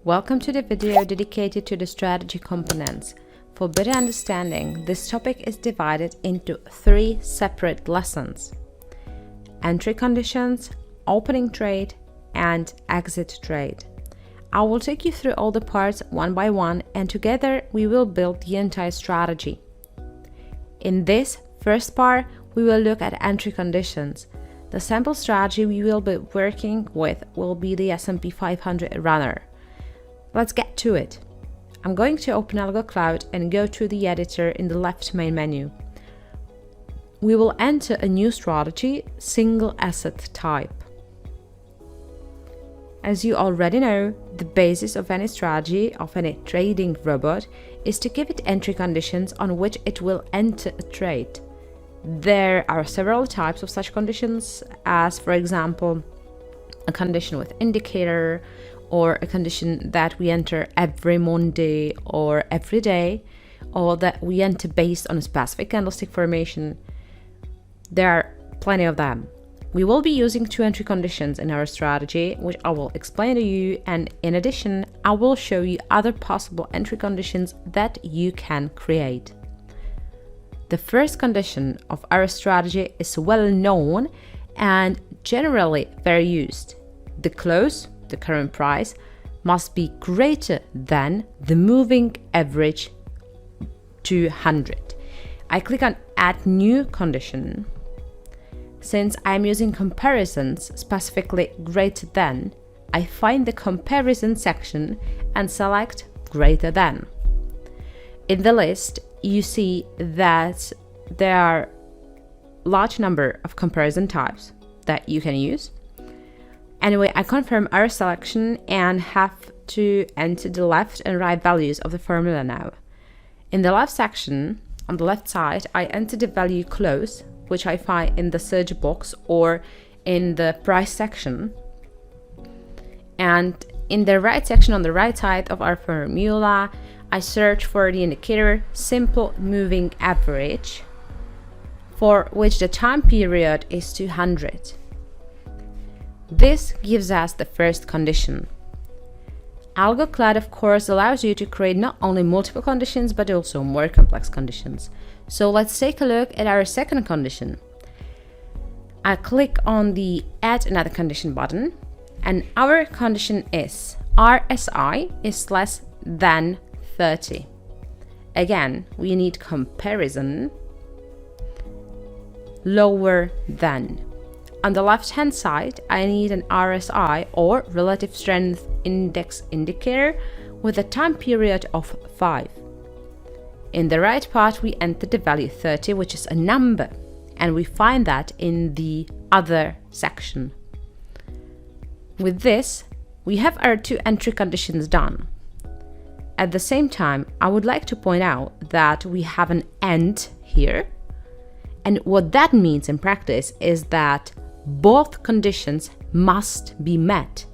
Welcome to the video dedicated to the strategy components. For better understanding, this topic is divided into 3 separate lessons: entry conditions, opening trade, and exit trade. I will take you through all the parts one by one, and together we will build the entire strategy. In this first part, we will look at entry conditions. The sample strategy we will be working with will be the S&P 500 runner. Let's get to it. I'm going to open AlgoCloud and go to the editor in the left main menu. We will enter a new strategy, single asset type. As you already know, the basis of any strategy of any trading robot is to give it entry conditions on which it will enter a trade. There are several types of such conditions, as for example, a condition with indicator, or a condition that we enter every Monday or every day, or that we enter based on a specific candlestick formation. There are plenty of them. We will be using 2 entry conditions in our strategy, which I will explain to you, and in addition, I will show you other possible entry conditions that you can create. The first condition of our strategy is well known and generally very used. The close, the current price, must be greater than the moving average 200. I click on Add New Condition. Since I'm using comparisons, specifically greater than, I find the comparison section and select greater than. In the list, you see that there are large number of comparison types that you can use. Anyway, I confirm our selection and have to enter the left and right values of the formula now. In the left section, on the left side, I enter the value close, which I find in the search box or in the price section. And in the right section on the right side of our formula, I search for the indicator simple moving average, for which the time period is 200. This gives us the first condition. AlgoCloud, of course, allows you to create not only multiple conditions but also more complex conditions. So let's take a look at our second condition. I click on the Add Another Condition button, and our condition is RSI is less than 30. Again, we need comparison lower than. On the left hand side, I need an RSI or Relative Strength Index indicator with a time period of 5. In the right part, we enter the value 30, which is a number, and we find that in the other section. With this, we have our 2 entry conditions done. At the same time, I would like to point out that we have an AND here, and what that means in practice is that both conditions must be met.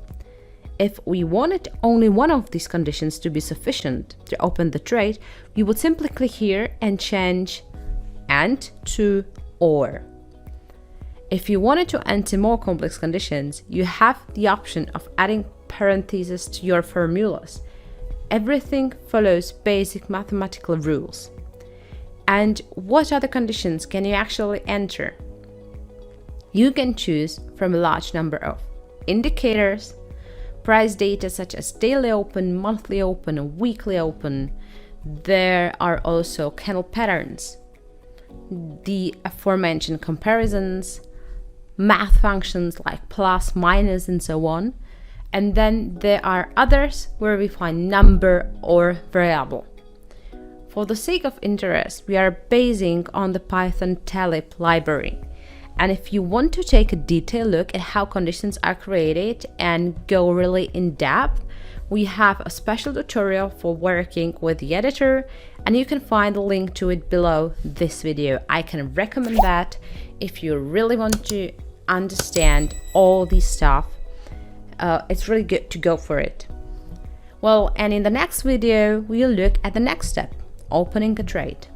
If we wanted only one of these conditions to be sufficient to open the trade, we would simply click here and change AND to OR. If you wanted to enter more complex conditions, you have the option of adding parentheses to your formulas. Everything follows basic mathematical rules. And what other conditions can you actually enter? You can choose from a large number of indicators, price data such as daily open, monthly open, and weekly open. There are also candle patterns, the aforementioned comparisons, math functions like plus, minus, and so on. And then there are others where we find number or variable. For the sake of interest, we are basing on the Python TALIP library. And if you want to take a detailed look at how conditions are created and go really in depth, we have a special tutorial for working with the editor, and you can find the link to it below this video. I can recommend that if you really want to understand all this stuff. It's really good to go for it. Well, and in the next video, we'll look at the next step, opening a trade.